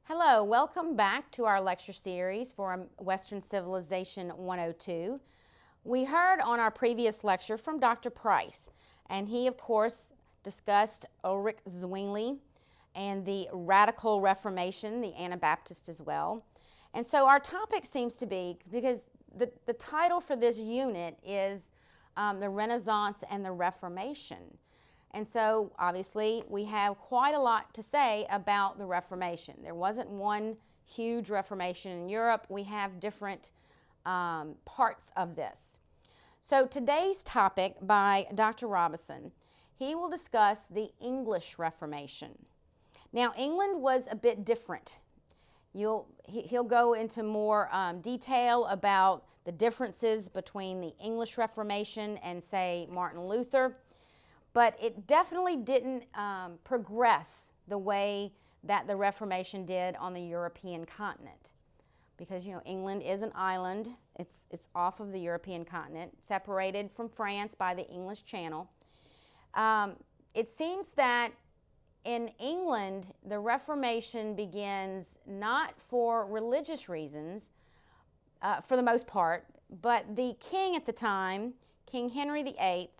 Hello, welcome back to our lecture series for Western Civilization 102. We heard on our previous lecture from Dr. Price, and he, of course, discussed Ulrich Zwingli and the Radical Reformation, the Anabaptist as well. And so our topic seems to be, because the title for this unit is the Renaissance and the Reformation. And so, obviously, we have quite a lot to say about the Reformation. There wasn't one huge Reformation in Europe. We have different parts of this. So today's topic by Dr. Robison, he will discuss the English Reformation. Now, England was a bit different. He'll go into more detail about the differences between the English Reformation and, say, Martin Luther. But it definitely didn't progress the way that the Reformation did on the European continent. Because, England is an island. It's off of the European continent, separated from France by the English Channel. It seems that in England, the Reformation begins not for religious reasons, for the most part, but the king at the time, King Henry VIII,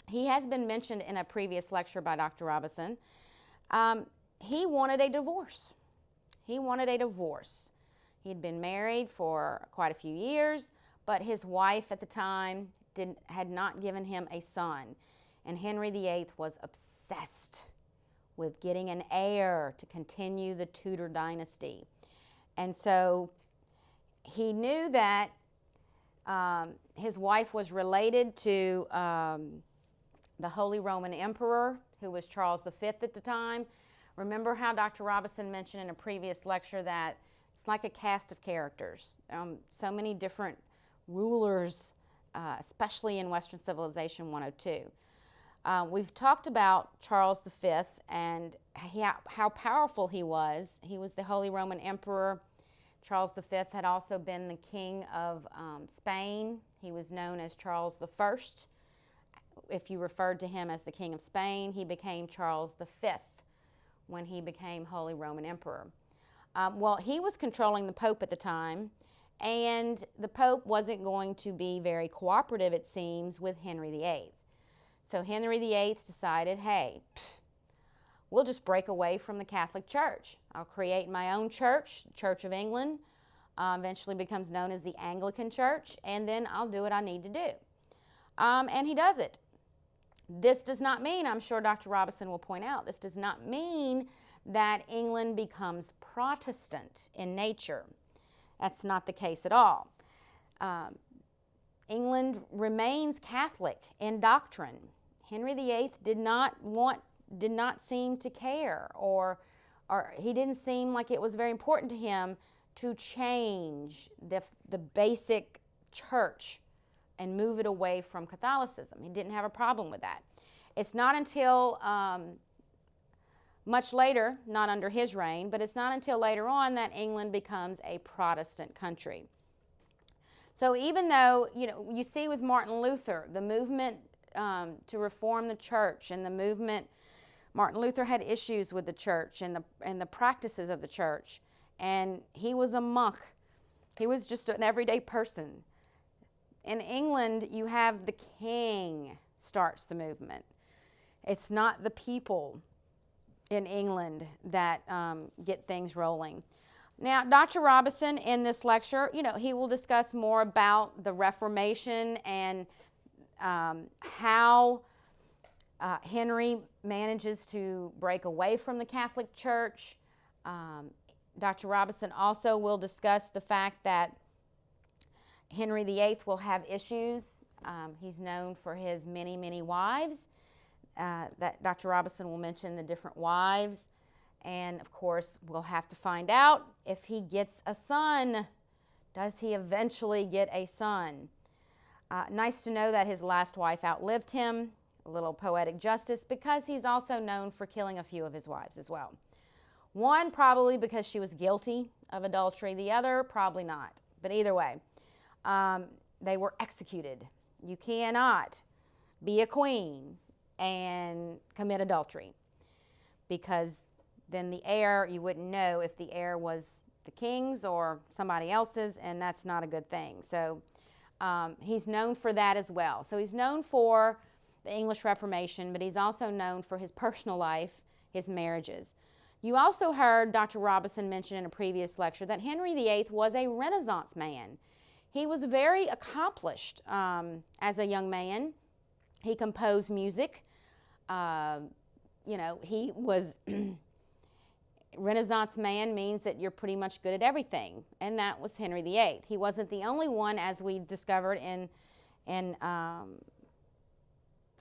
he has been mentioned in a previous lecture by Dr. Robison. He wanted a divorce. He wanted a divorce. He had been married for quite a few years, but his wife at the time had not given him a son. And Henry VIII was obsessed with getting an heir to continue the Tudor dynasty. And so he knew that his wife was related to the Holy Roman Emperor, who was Charles V at the time. Remember how Dr. Robison mentioned in a previous lecture that it's like a cast of characters. So many different rulers, especially in Western Civilization 102. We've talked about Charles V and how powerful he was. He was the Holy Roman Emperor. Charles V had also been the king of Spain. He was known as Charles I. If you referred to him as the King of Spain, he became Charles V when he became Holy Roman Emperor. Well, he was controlling the Pope at the time, and the Pope wasn't going to be very cooperative, it seems, with Henry VIII. So Henry VIII decided, hey, we'll just break away from the Catholic Church. I'll create my own church, Church of England, eventually becomes known as the Anglican Church, and then I'll do what I need to do. And he does it. This does not mean, I'm sure Dr. Robison will point out, this does not mean that England becomes Protestant in nature. That's not the case at all. England remains Catholic in doctrine. Henry VIII did not seem to care, or he didn't seem like it was very important to him to change the basic church and move it away from Catholicism. He didn't have a problem with that. It's not until much later, not under his reign, but it's not until later on that England becomes a Protestant country. So even though, you see with Martin Luther, the movement to reform the church and the movement, Martin Luther had issues with the church and the practices of the church. And he was a monk. He was just an everyday person. In England, you have the king starts the movement. It's not the people in England that get things rolling. Now, Dr. Robison, in this lecture, he will discuss more about the Reformation and how Henry manages to break away from the Catholic Church. Dr. Robison also will discuss the fact that Henry VIII will have issues. He's known for his many, many wives. That Dr. Robison will mention the different wives. And, of course, we'll have to find out if he gets a son. Does he eventually get a son? Nice to know that his last wife outlived him. A little poetic justice, because he's also known for killing a few of his wives as well. One probably because she was guilty of adultery. The other probably not. But either way, they were executed. You cannot be a queen and commit adultery, because then the heir, you wouldn't know if the heir was the king's or somebody else's, and that's not a good thing. So he's known for that as well. So he's known for the English Reformation, but he's also known for his personal life, his marriages. You also heard Dr. Robinson mention in a previous lecture that Henry VIII was a Renaissance man. He was very accomplished as a young man. He composed music. He was Renaissance man means that you're pretty much good at everything, and that was Henry VIII. He wasn't the only one, as we discovered in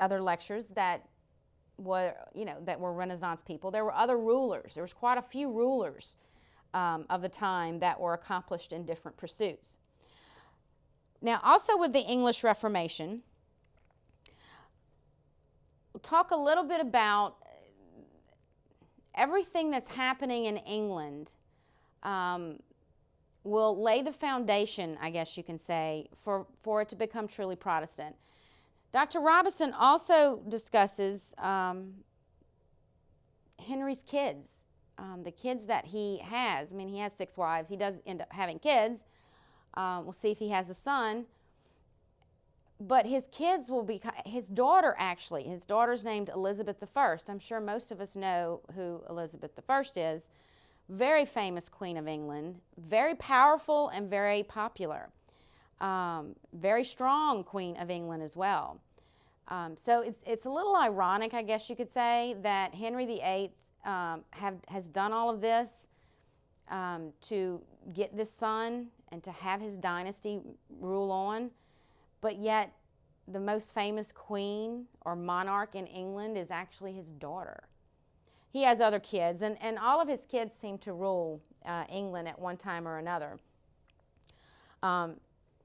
other lectures, that were Renaissance people. There were other rulers. There was quite a few rulers of the time that were accomplished in different pursuits. Now, also with the English Reformation, we'll talk a little bit about everything that's happening in England. Will lay the foundation, I guess you can say, for it to become truly Protestant. Dr. Robinson also discusses Henry's kids, the kids that he has. I mean, he has 6 wives. He does end up having kids. We'll see if he has a son. But his kids will be, his daughter actually, his daughter's named Elizabeth I. I'm sure most of us know who Elizabeth I is. Very famous Queen of England, very powerful and very popular. Very strong Queen of England as well. So it's a little ironic, I guess you could say, that Henry VIII has done all of this to get this son and to have his dynasty rule on, but yet the most famous queen or monarch in England is actually his daughter. He has other kids, and all of his kids seem to rule England at one time or another.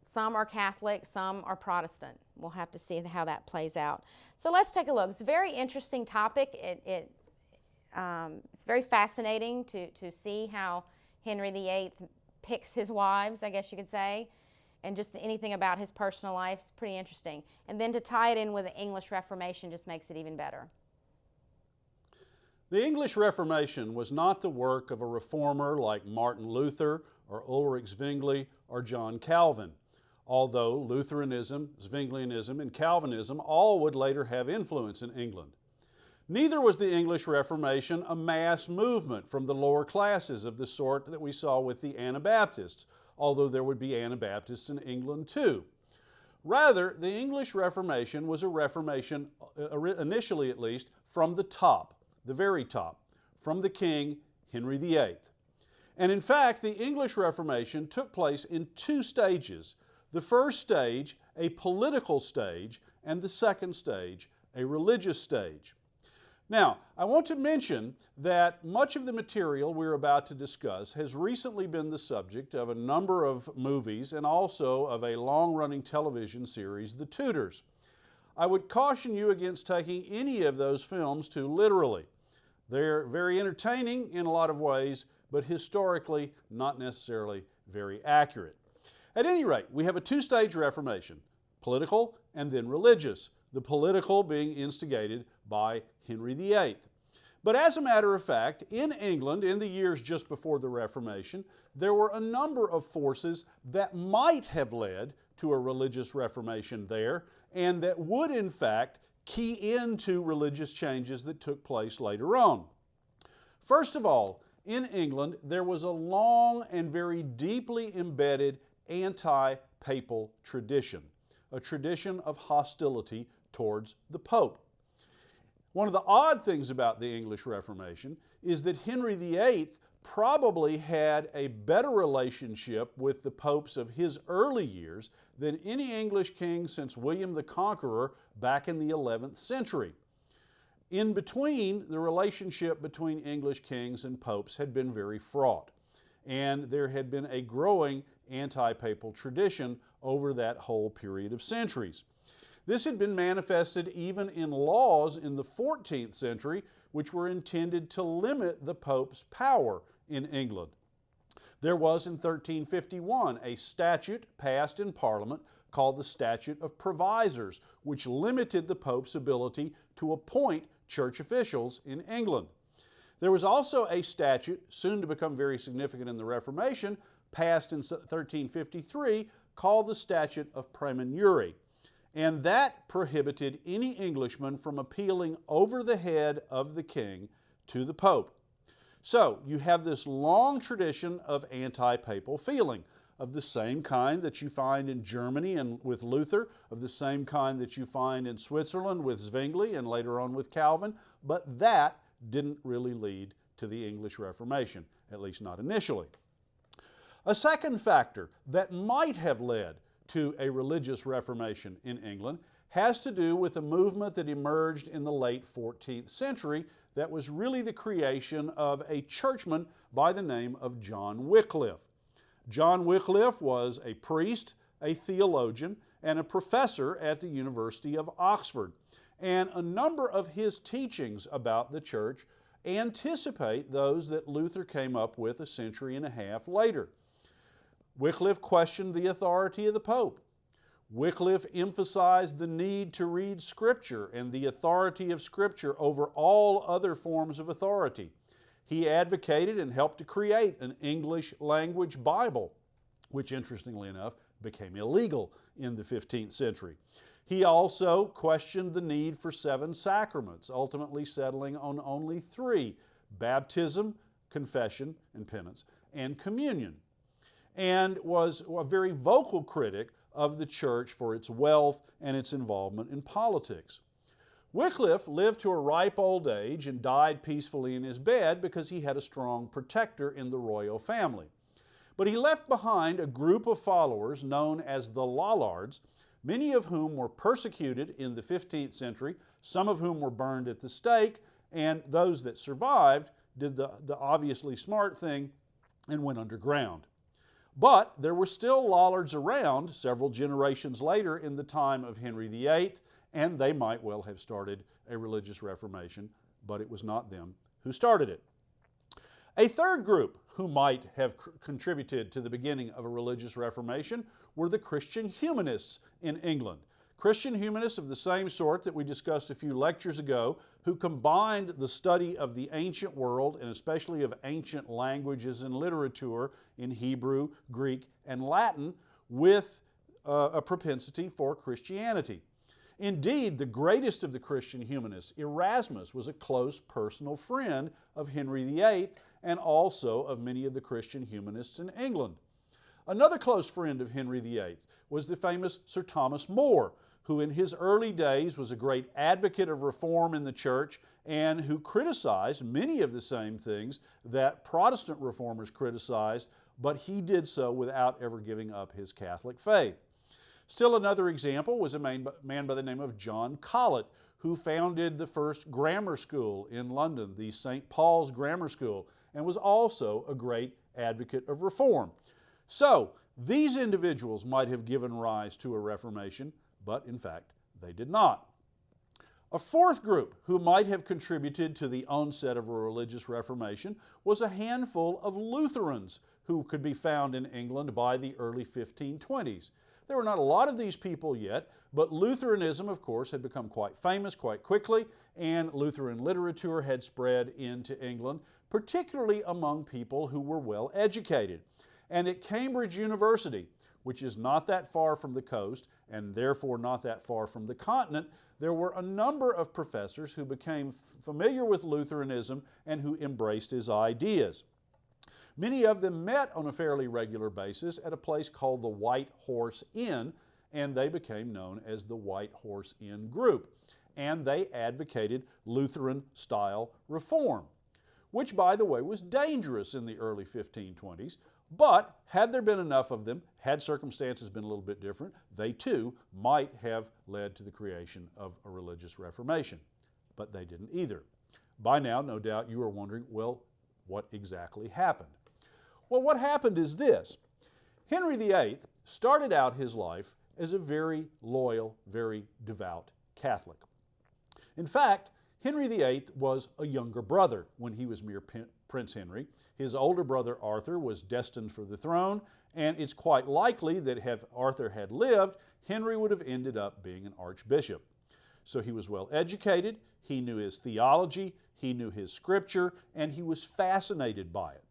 Some are Catholic, some are Protestant. We'll have to see how that plays out. So let's take a look. It's a very interesting topic. It's very fascinating to see how Henry VIII picks his wives, I guess you could say, and just anything about his personal life is pretty interesting. And then to tie it in with the English Reformation just makes it even better. The English Reformation was not the work of a reformer like Martin Luther or Ulrich Zwingli or John Calvin, although Lutheranism, Zwinglianism, and Calvinism all would later have influence in England. Neither was the English Reformation a mass movement from the lower classes of the sort that we saw with the Anabaptists, although there would be Anabaptists in England too. Rather, the English Reformation was a reformation, initially at least, from the top, the very top, from the king, Henry VIII. And in fact, the English Reformation took place in 2 stages. The first stage, a political stage, and the second stage, a religious stage. Now, I want to mention that much of the material we're about to discuss has recently been the subject of a number of movies and also of a long-running television series, The Tudors. I would caution you against taking any of those films too literally. They're very entertaining in a lot of ways, but historically not necessarily very accurate. At any rate, we have a 2-stage Reformation, political and then religious, the political being instigated by Henry VIII. But as a matter of fact, in England, in the years just before the Reformation, there were a number of forces that might have led to a religious Reformation there, and that would in fact key into religious changes that took place later on. First of all, in England, there was a long and very deeply embedded anti-papal tradition, a tradition of hostility towards the Pope. One of the odd things about the English Reformation is that Henry VIII probably had a better relationship with the popes of his early years than any English king since William the Conqueror back in the 11th century. In between, the relationship between English kings and popes had been very fraught, and there had been a growing anti-papal tradition over that whole period of centuries. This had been manifested even in laws in the 14th century, which were intended to limit the Pope's power in England. There was in 1351 a statute passed in Parliament called the Statute of Provisors, which limited the Pope's ability to appoint church officials in England. There was also a statute, soon to become very significant in the Reformation, passed in 1353, called the Statute of Praemunire. And that prohibited any Englishman from appealing over the head of the king to the Pope. So you have this long tradition of anti-papal feeling, of the same kind that you find in Germany and with Luther, of the same kind that you find in Switzerland with Zwingli and later on with Calvin, but that didn't really lead to the English Reformation, at least not initially. A second factor that might have led to a religious reformation in England has to do with a movement that emerged in the late 14th century that was really the creation of a churchman by the name of John Wycliffe. John Wycliffe was a priest, a theologian, and a professor at the University of Oxford. And a number of his teachings about the church anticipate those that Luther came up with a century and a half later. Wycliffe questioned the authority of the Pope. Wycliffe emphasized the need to read Scripture and the authority of Scripture over all other forms of authority. He advocated and helped to create an English language Bible, which interestingly enough became illegal in the 15th century. He also questioned the need for 7 sacraments, ultimately settling on only 3: baptism, confession and penance, and communion, and was a very vocal critic of the church for its wealth and its involvement in politics. Wycliffe lived to a ripe old age and died peacefully in his bed because he had a strong protector in the royal family. But he left behind a group of followers known as the Lollards, many of whom were persecuted in the 15th century, some of whom were burned at the stake, and those that survived did the obviously smart thing and went underground. But there were still Lollards around several generations later in the time of Henry VIII, and they might well have started a religious reformation, but it was not them who started it. A third group who might have contributed to the beginning of a religious reformation were the Christian humanists in England. Christian humanists of the same sort that we discussed a few lectures ago, who combined the study of the ancient world and especially of ancient languages and literature in Hebrew, Greek, and Latin with a propensity for Christianity. Indeed, the greatest of the Christian humanists, Erasmus, was a close personal friend of Henry VIII and also of many of the Christian humanists in England. Another close friend of Henry VIII was the famous Sir Thomas More, who in his early days was a great advocate of reform in the church and who criticized many of the same things that Protestant reformers criticized, but he did so without ever giving up his Catholic faith. Still another example was a man by the name of John Colet, who founded the first grammar school in London, the St. Paul's Grammar School, and was also a great advocate of reform. So, these individuals might have given rise to a reformation, but in fact, they did not. A fourth group who might have contributed to the onset of a religious reformation was a handful of Lutherans who could be found in England by the early 1520s. There were not a lot of these people yet, but Lutheranism, of course, had become quite famous quite quickly, and Lutheran literature had spread into England, particularly among people who were well educated. And at Cambridge University, which is not that far from the coast and therefore not that far from the continent, there were a number of professors who became familiar with Lutheranism and who embraced his ideas. Many of them met on a fairly regular basis at a place called the White Horse Inn, and they became known as the White Horse Inn Group. And they advocated Lutheran-style reform, which, by the way, was dangerous in the early 1520s. But had there been enough of them, had circumstances been a little bit different, they too might have led to the creation of a religious reformation. But they didn't either. By now, no doubt you are wondering, well, what exactly happened? Well, what happened is this. Henry VIII started out his life as a very loyal, very devout Catholic. In fact, Henry VIII was a younger brother when he was mere Prince Henry. His older brother Arthur was destined for the throne, and it's quite likely that if Arthur had lived, Henry would have ended up being an archbishop. So he was well educated, he knew his theology, he knew his scripture, and he was fascinated by it.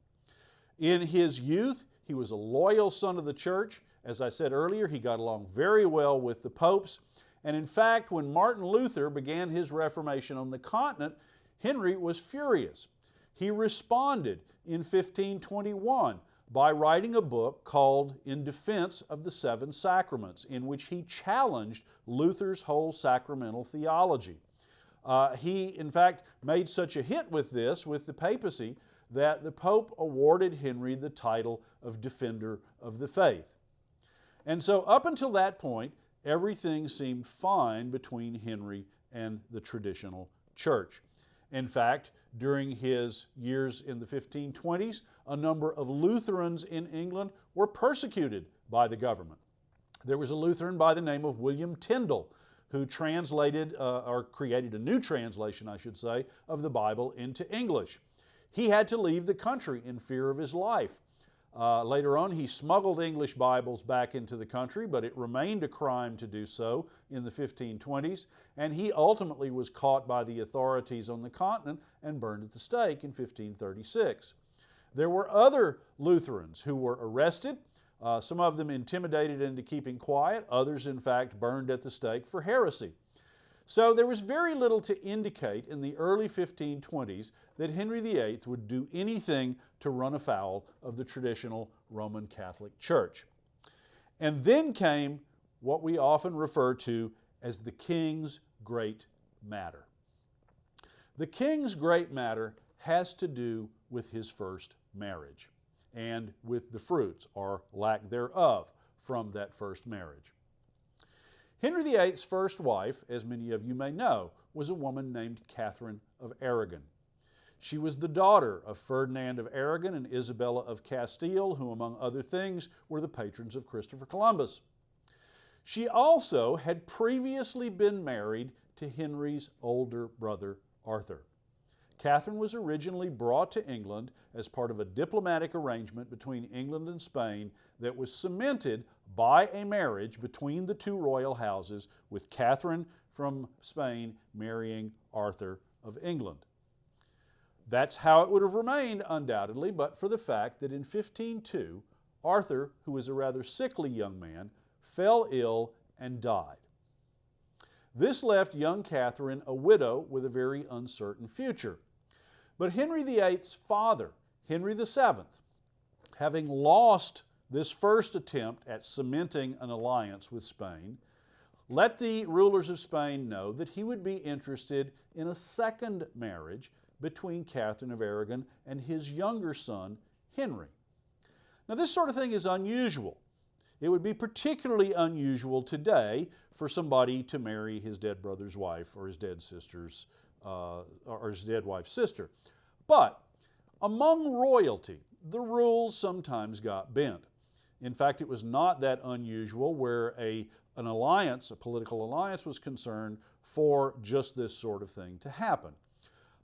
In his youth, he was a loyal son of the church. As I said earlier, he got along very well with the popes. And in fact, when Martin Luther began his Reformation on the continent, Henry was furious. He responded in 1521 by writing a book called In Defense of the Seven Sacraments, in which he challenged Luther's whole sacramental theology. He, in fact, made such a hit with this, with the papacy, that the Pope awarded Henry the title of Defender of the Faith. And so up until that point, everything seemed fine between Henry and the traditional church. In fact, during his years in the 1520s, a number of Lutherans in England were persecuted by the government. There was a Lutheran by the name of William Tyndale who translated, or created a new translation, I should say, of the Bible into English. He had to leave the country in fear of his life. Later on, he smuggled English Bibles back into the country, but it remained a crime to do so in the 1520s, and he ultimately was caught by the authorities on the continent and burned at the stake in 1536. There were other Lutherans who were arrested, some of them intimidated into keeping quiet, others, in fact, burned at the stake for heresy. So there was very little to indicate in the early 1520s that Henry VIII would do anything to run afoul of the traditional Roman Catholic Church. And then came what we often refer to as the King's Great Matter. The King's Great Matter has to do with his first marriage and with the fruits, or lack thereof, from that first marriage. Henry VIII's first wife, as many of you may know, was a woman named Catherine of Aragon. She was the daughter of Ferdinand of Aragon and Isabella of Castile, who, among other things, were the patrons of Christopher Columbus. She also had previously been married to Henry's older brother, Arthur. Catherine was originally brought to England as part of a diplomatic arrangement between England and Spain that was cemented by a marriage between the two royal houses, with Catherine from Spain marrying Arthur of England. That's how it would have remained, undoubtedly, but for the fact that in 1502, Arthur, who was a rather sickly young man, fell ill and died. This left young Catherine a widow with a very uncertain future. But Henry VIII's father, Henry VII, having lost this first attempt at cementing an alliance with Spain, let the rulers of Spain know that he would be interested in a second marriage between Catherine of Aragon and his younger son, Henry. Now, this sort of thing is unusual. It would be particularly unusual today for somebody to marry his dead brother's wife or his dead sister's or his dead wife's sister. But among royalty, the rules sometimes got bent. In fact, it was not that unusual where an alliance, a political alliance, was concerned for just this sort of thing to happen.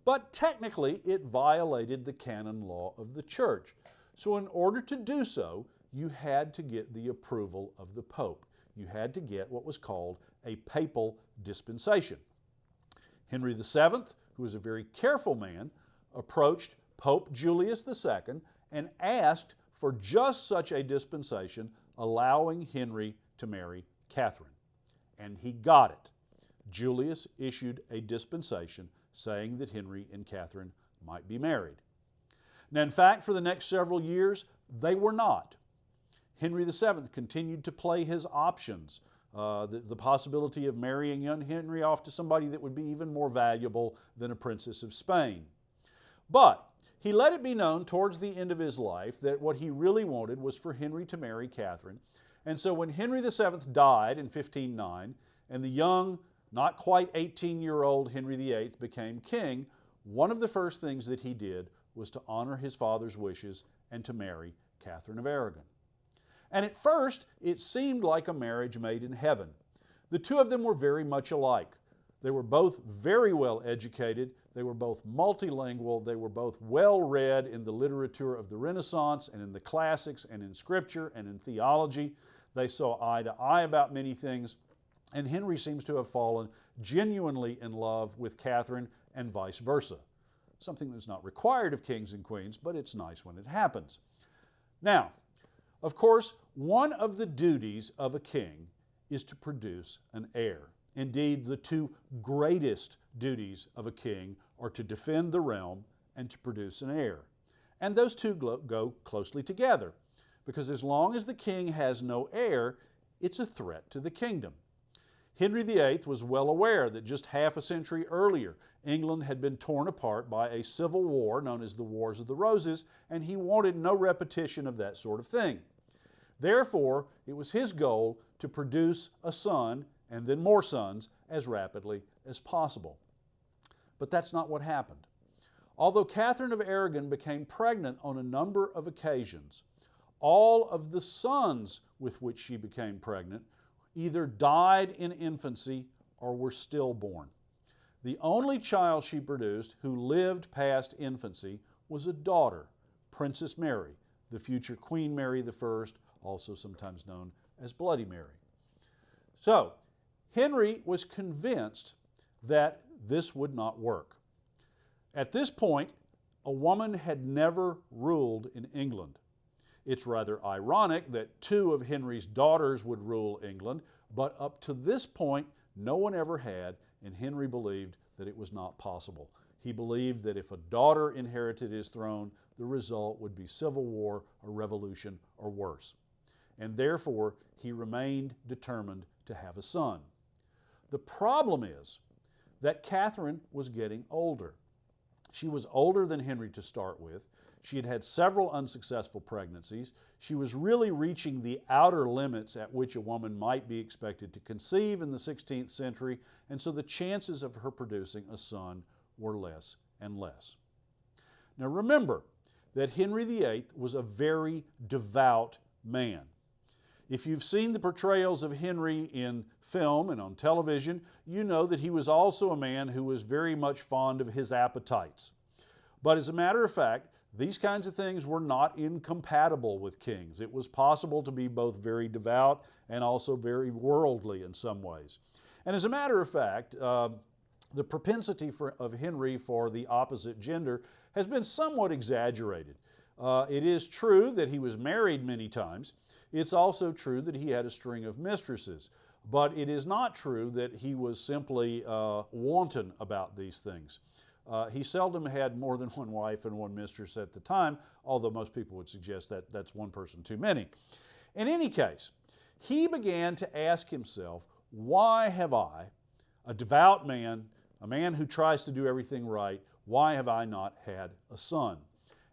But technically, it violated the canon law of the church. So in order to do so, you had to get the approval of the Pope. You had to get what was called a papal dispensation. Henry VII, who was a very careful man, approached Pope Julius II and asked for just such a dispensation, allowing Henry to marry Catherine. And he got it. Julius issued a dispensation saying that Henry and Catherine might be married. Now, in fact, for the next several years, they were not. Henry VII continued to play his options, the possibility of marrying young Henry off to somebody that would be even more valuable than a princess of Spain. But he let it be known towards the end of his life that what he really wanted was for Henry to marry Catherine. And so when Henry VII died in 1509, and the young, not quite 18-year-old Henry VIII became king, one of the first things that he did was to honor his father's wishes and to marry Catherine of Aragon. And at first, it seemed like a marriage made in heaven. The two of them were very much alike. They were both very well educated, they were both multilingual, they were both well read in the literature of the Renaissance and in the classics and in Scripture and in theology. They saw eye to eye about many things, and Henry seems to have fallen genuinely in love with Catherine and vice versa. something that's not required of kings and queens, but it's nice when it happens. Now, of course, one of the duties of a king is to produce an heir. Indeed, the two greatest duties of a king are to defend the realm and to produce an heir. And those two go closely together, because as long as the king has no heir, it's a threat to the kingdom. Henry VIII was well aware that just half a century earlier, England had been torn apart by a civil war known as the Wars of the Roses, and he wanted no repetition of that sort of thing. Therefore, it was his goal to produce a son and then more sons as rapidly as possible. But that's not what happened. Although Catherine of Aragon became pregnant on a number of occasions, all of the sons with which she became pregnant either died in infancy or were stillborn. The only child she produced who lived past infancy was a daughter, Princess Mary, the future Queen Mary I, also sometimes known as Bloody Mary. So, Henry was convinced that this would not work. At this point, a woman had never ruled in England. It's rather ironic that two of Henry's daughters would rule England, but up to this point, no one ever had, and Henry believed that it was not possible. He believed that if a daughter inherited his throne, the result would be civil war, a revolution, or worse. And therefore, he remained determined to have a son. The problem is that Catherine was getting older. She was older than Henry to start with. She had had several unsuccessful pregnancies. She was really reaching the outer limits at which a woman might be expected to conceive in the 16th century, and so the chances of her producing a son were less and less. Now remember that Henry VIII was a very devout man. If you've seen the portrayals of Henry in film and on television, you know that he was also a man who was very much fond of his appetites. But as a matter of fact, these kinds of things were not incompatible with kings. It was possible to be both very devout and also very worldly in some ways. And as a matter of fact, the propensity of Henry for the opposite gender has been somewhat exaggerated. It is true that he was married many times. It's also true that he had a string of mistresses. But it is not true that he was simply wanton about these things. He seldom had more than one wife and one mistress at the time, although most people would suggest that that's one person too many. In any case, he began to ask himself, why have I, a devout man, a man who tries to do everything right, why have I not had a son?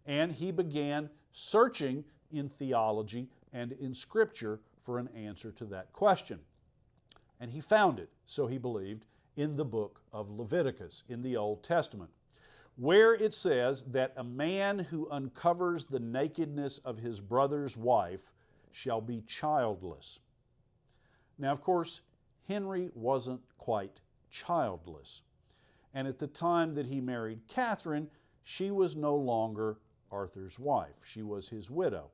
And he began searching in theology and in Scripture for an answer to that question. And he found it, so he believed, in the book of Leviticus in the Old Testament, where it says that a man who uncovers the nakedness of his brother's wife shall be childless. Now, of course, Henry wasn't quite childless. And at the time that he married Catherine, she was no longer Arthur's wife. She was his widow.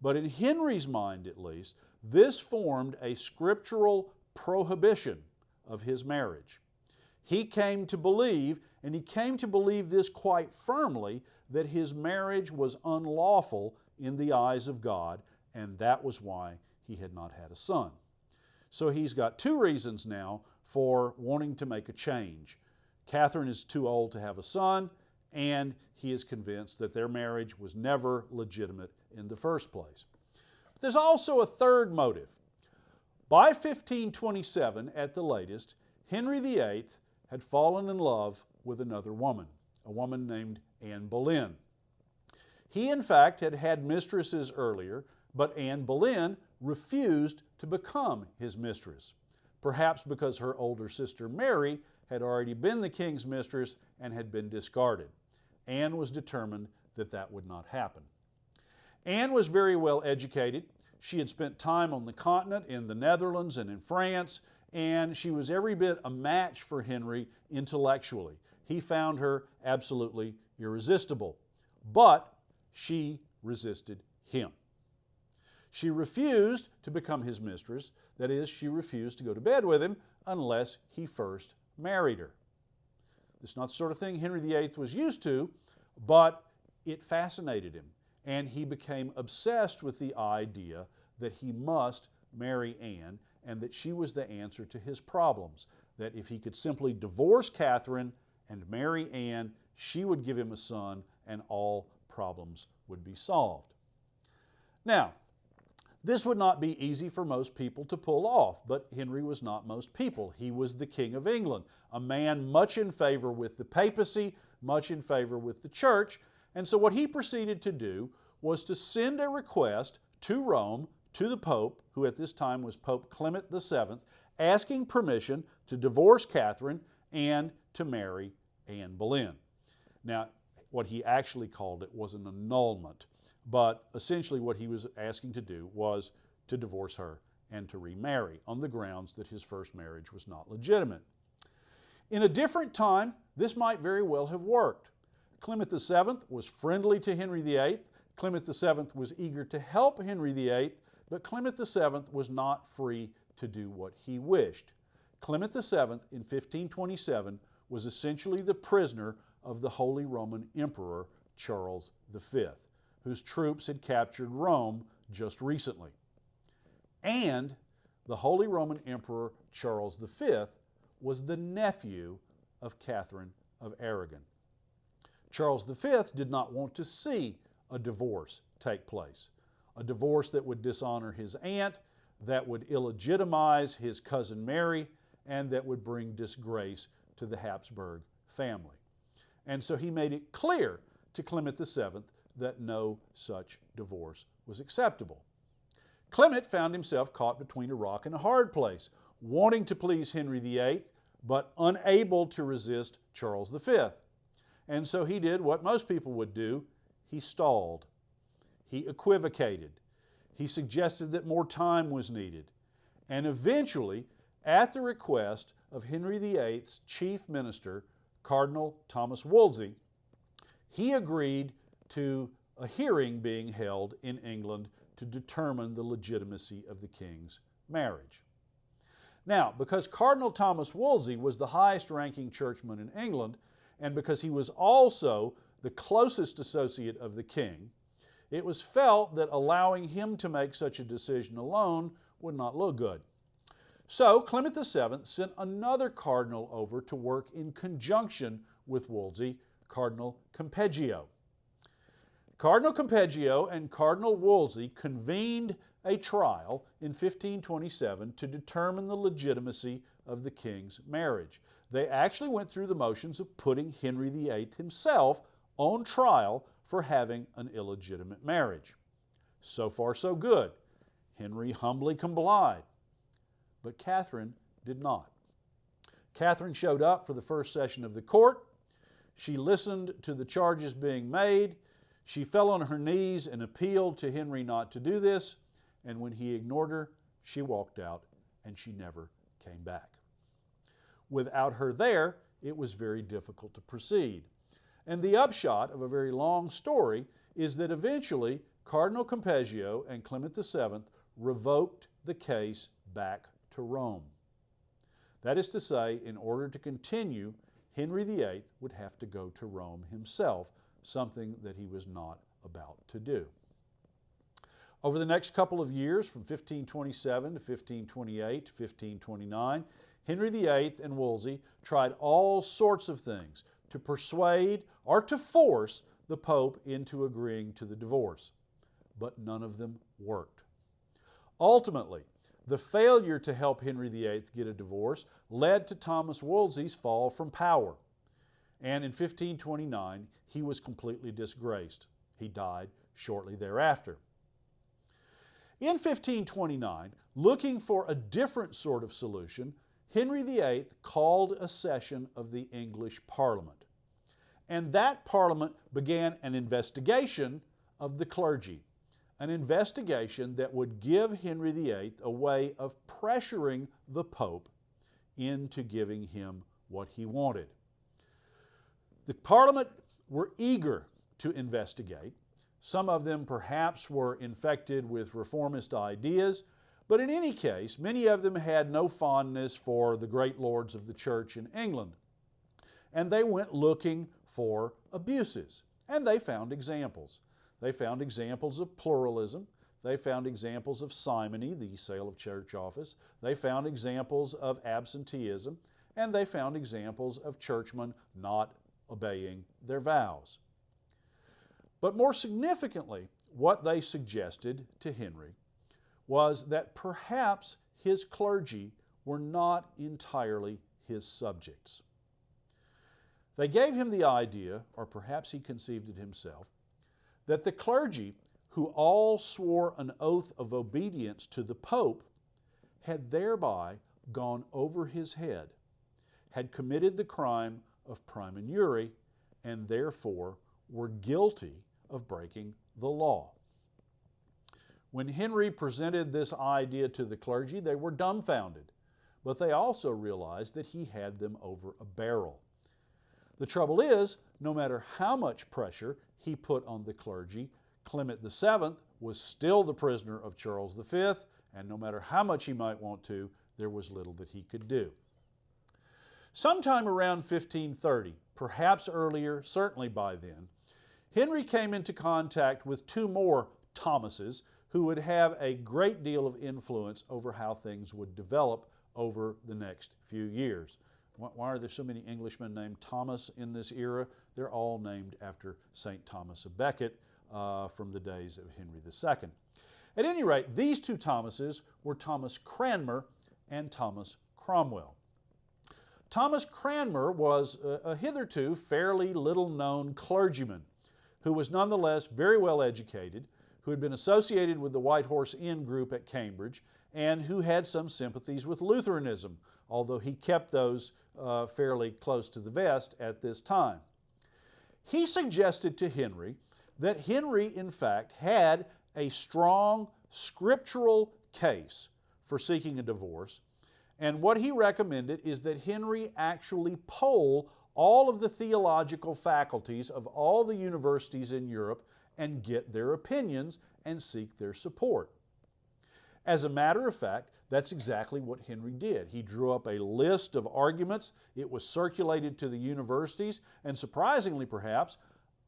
But in Henry's mind, at least, this formed a scriptural prohibition of his marriage. He came to believe, and he came to believe this quite firmly, that his marriage was unlawful in the eyes of God, and that was why he had not had a son. So he's got two reasons now for wanting to make a change. Catherine is too old to have a son, and he is convinced that their marriage was never legitimate in the first place. But there's also a third motive. By 1527, at the latest, Henry VIII had fallen in love with another woman, a woman named Anne Boleyn. He, in fact, had had mistresses earlier, but Anne Boleyn refused to become his mistress, perhaps because her older sister Mary had already been the king's mistress and had been discarded. Anne was determined that that would not happen. Anne was very well educated. She had spent time on the continent, in the Netherlands and in France, and she was every bit a match for Henry intellectually. He found her absolutely irresistible, but she resisted him. She refused to become his mistress, that is, she refused to go to bed with him unless he first married her. It's not the sort of thing Henry VIII was used to, but it fascinated him, and he became obsessed with the idea that he must marry Anne and that she was the answer to his problems, that if he could simply divorce Catherine and marry Anne, she would give him a son and all problems would be solved. Now, this would not be easy for most people to pull off, but Henry was not most people. He was the King of England, a man much in favor with the papacy, much in favor with the church, and so what he proceeded to do was to send a request to Rome, to the Pope, who at this time was Pope Clement VII, asking permission to divorce Catherine and to marry Anne Boleyn. Now, what he actually called it was an annulment, but essentially what he was asking to do was to divorce her and to remarry on the grounds that his first marriage was not legitimate. In a different time, this might very well have worked. Clement VII was friendly to Henry VIII. Clement VII was eager to help Henry VIII, but Clement VII was not free to do what he wished. Clement VII in 1527 was essentially the prisoner of the Holy Roman Emperor Charles V, whose troops had captured Rome just recently. And the Holy Roman Emperor Charles V was the nephew of Catherine of Aragon. Charles V did not want to see a divorce take place, a divorce that would dishonor his aunt, that would illegitimize his cousin Mary, and that would bring disgrace to the Habsburg family. And so he made it clear to Clement VII that no such divorce was acceptable. Clement found himself caught between a rock and a hard place, wanting to please Henry VIII, but unable to resist Charles V. And so he did what most people would do. He stalled. He equivocated. He suggested that more time was needed. And eventually, at the request of Henry VIII's chief minister, Cardinal Thomas Wolsey, he agreed to a hearing being held in England to determine the legitimacy of the king's marriage. Now, because Cardinal Thomas Wolsey was the highest-ranking churchman in England, and because he was also the closest associate of the king, it was felt that allowing him to make such a decision alone would not look good. So Clement VII sent another cardinal over to work in conjunction with Wolsey, Cardinal Campeggio. Cardinal Campeggio and Cardinal Wolsey convened a trial in 1527 to determine the legitimacy of the king's marriage. They actually went through the motions of putting Henry VIII himself on trial for having an illegitimate marriage. So far, so good. Henry humbly complied, but Catherine did not. Catherine showed up for the first session of the court. She listened to the charges being made. She fell on her knees and appealed to Henry not to do this, and when he ignored her, she walked out and she never came back. Without her there, it was very difficult to proceed. And the upshot of a very long story is that eventually Cardinal Campeggio and Clement VII revoked the case back to Rome. That is to say, in order to continue, Henry VIII would have to go to Rome himself, something that he was not about to do. Over the next couple of years, from 1527 to 1528 to 1529, Henry VIII and Wolsey tried all sorts of things to persuade or to force the Pope into agreeing to the divorce, but none of them worked. Ultimately, the failure to help Henry VIII get a divorce led to Thomas Wolsey's fall from power, and in 1529 he was completely disgraced. He died shortly thereafter. In 1529, looking for a different sort of solution, Henry VIII called a session of the English Parliament. And that Parliament began an investigation of the clergy, an investigation that would give Henry VIII a way of pressuring the Pope into giving him what he wanted. The Parliament were eager to investigate. Some of them perhaps were infected with reformist ideas, but in any case, many of them had no fondness for the great lords of the church in England. and they went looking for abuses. And they found examples. They found examples of pluralism. They found examples of simony, the sale of church office. They found examples of absenteeism. And they found examples of churchmen not obeying their vows. But more significantly, what they suggested to Henry was that perhaps his clergy were not entirely his subjects. They gave him the idea, or perhaps he conceived it himself, that the clergy, who all swore an oath of obedience to the Pope, had thereby gone over his head, had committed the crime of praemunire, and therefore were guilty of breaking the law. When Henry presented this idea to the clergy, they were dumbfounded, but they also realized that he had them over a barrel. The trouble is, no matter how much pressure he put on the clergy, Clement VII was still the prisoner of Charles V, and no matter how much he might want to, there was little that he could do. Sometime around 1530, perhaps earlier, certainly by then, Henry came into contact with two more Thomases who would have a great deal of influence over how things would develop over the next few years. Why are there so many Englishmen named Thomas in this era? They're all named after St. Thomas of Becket from the days of Henry II. At any rate, these two Thomases were Thomas Cranmer and Thomas Cromwell. Thomas Cranmer was a hitherto fairly little-known clergyman who was nonetheless very well educated, who had been associated with the White Horse Inn group at Cambridge, and who had some sympathies with Lutheranism, although he kept those fairly close to the vest at this time. He suggested to Henry that Henry, in fact, had a strong scriptural case for seeking a divorce, and what he recommended is that Henry actually poll all of the theological faculties of all the universities in Europe and get their opinions and seek their support. As a matter of fact, that's exactly what Henry did. He drew up a list of arguments. It was circulated to the universities, and surprisingly perhaps,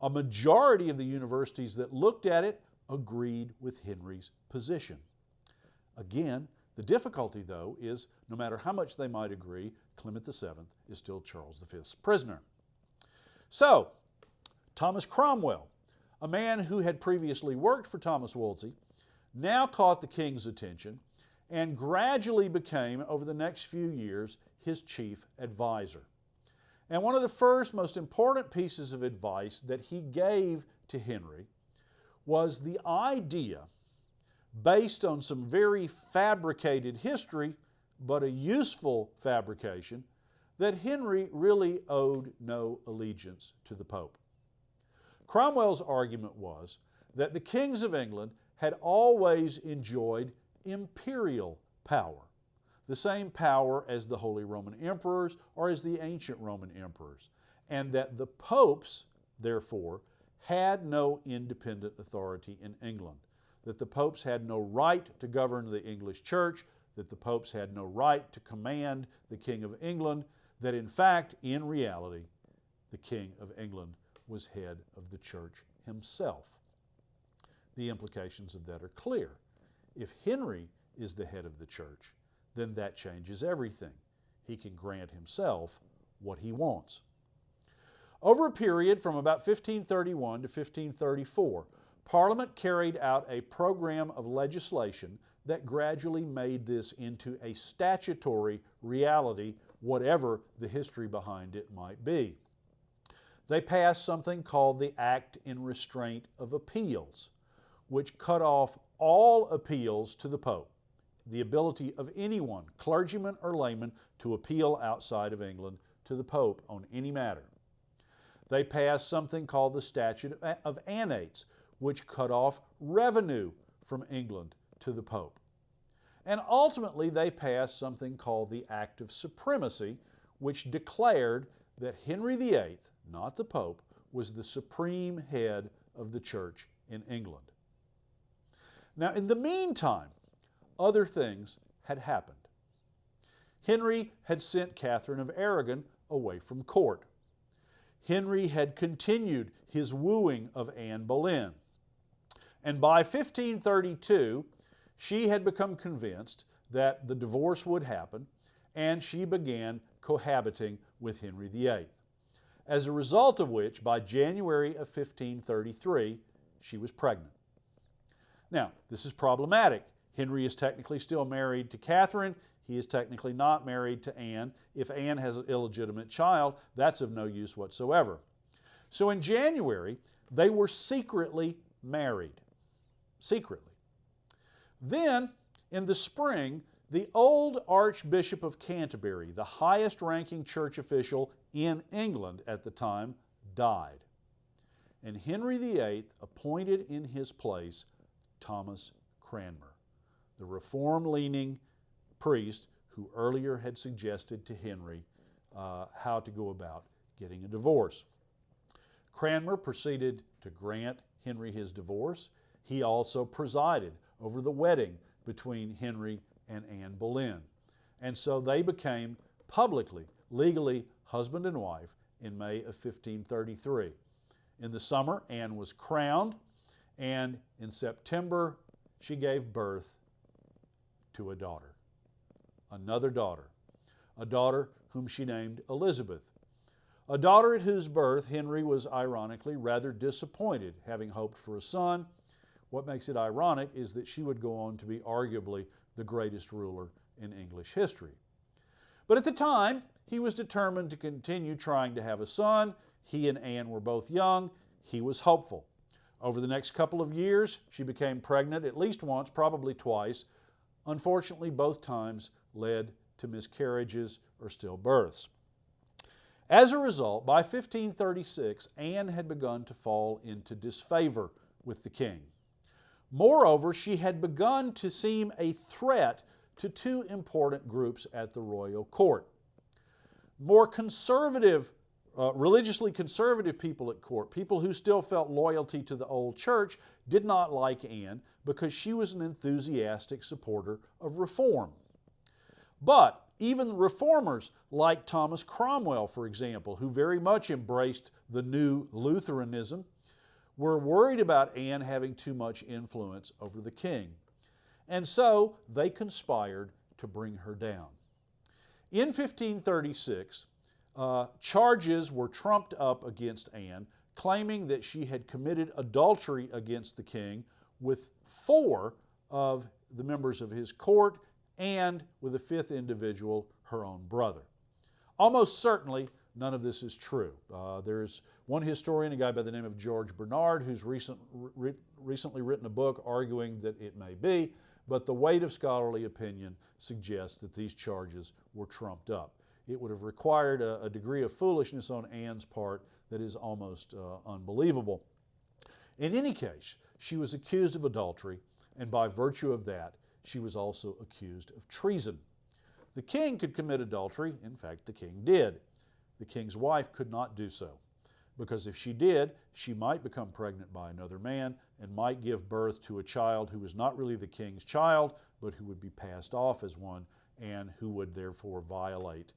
a majority of the universities that looked at it agreed with Henry's position. Again, the difficulty, though, is no matter how much they might agree, Clement VII is still Charles V's prisoner. So, Thomas Cromwell, a man who had previously worked for Thomas Wolsey, now caught the king's attention and gradually became, over the next few years, his chief advisor. And one of the first most important pieces of advice that he gave to Henry was the idea, based on some very fabricated history, but a useful fabrication, that Henry really owed no allegiance to the Pope. Cromwell's argument was that the kings of England had always enjoyed imperial power, the same power as the Holy Roman Emperors or as the ancient Roman emperors, and that the popes, therefore, had no independent authority in England, that the popes had no right to govern the English church, that the popes had no right to command the King of England, that in fact, in reality, the King of England was head of the church himself. The implications of that are clear. If Henry is the head of the church, then that changes everything. He can grant himself what he wants. Over a period from about 1531 to 1534, Parliament carried out a program of legislation that gradually made this into a statutory reality, whatever the history behind it might be. They passed something called the Act in Restraint of Appeals, which cut off all appeals to the Pope, the ability of anyone, clergyman or layman, to appeal outside of England to the Pope on any matter. They passed something called the Statute of Annates, which cut off revenue from England to the Pope. And ultimately, they passed something called the Act of Supremacy, which declared that Henry VIII, not the Pope, was the supreme head of the church in England. Now, in the meantime, other things had happened. Henry had sent Catherine of Aragon away from court. Henry had continued his wooing of Anne Boleyn. And by 1532, she had become convinced that the divorce would happen, and she began cohabiting with Henry VIII. As a result of which, by January of 1533, she was pregnant. Now, this is problematic. Henry is technically still married to Catherine. He is technically not married to Anne. If Anne has an illegitimate child, that's of no use whatsoever. So in January, they were secretly married. Secretly. Then, in the spring, the old Archbishop of Canterbury, the highest-ranking church official in England at the time, died. And Henry VIII appointed in his place Thomas Cranmer, the reform-leaning priest who earlier had suggested to Henry how to go about getting a divorce. Cranmer proceeded to grant Henry his divorce. He also presided over the wedding between Henry and Anne Boleyn. And so they became publicly, legally, husband and wife in May of 1533. In the summer, Anne was crowned, and in September, she gave birth to a daughter. Another daughter. A daughter whom she named Elizabeth. A daughter at whose birth Henry was ironically rather disappointed, having hoped for a son. What makes it ironic is that she would go on to be arguably the greatest ruler in English history. But at the time, he was determined to continue trying to have a son. He and Anne were both young. He was hopeful. Over the next couple of years, she became pregnant at least once, probably twice. Unfortunately, both times led to miscarriages or stillbirths. As a result, by 1536, Anne had begun to fall into disfavor with the king. Moreover, she had begun to seem a threat to two important groups at the royal court. More conservative, religiously conservative people at court, people who still felt loyalty to the old church, did not like Anne because she was an enthusiastic supporter of reform. But even reformers like Thomas Cromwell, for example, who very much embraced the new Lutheranism, were worried about Anne having too much influence over the king. And so they conspired to bring her down. In 1536, charges were trumped up against Anne, claiming that she had committed adultery against the king with 4 of the members of his court and with a 5th individual, her own brother. Almost certainly, none of this is true. There's one historian, a guy by the name of George Bernard, who's recently written a book arguing that it may be, but the weight of scholarly opinion suggests that these charges were trumped up. It would have required a degree of foolishness on Anne's part that is almost unbelievable. In any case, she was accused of adultery, and by virtue of that, she was also accused of treason. The king could commit adultery. In fact, the king did. The king's wife could not do so, because if she did, she might become pregnant by another man and might give birth to a child who was not really the king's child, but who would be passed off as one and who would therefore violate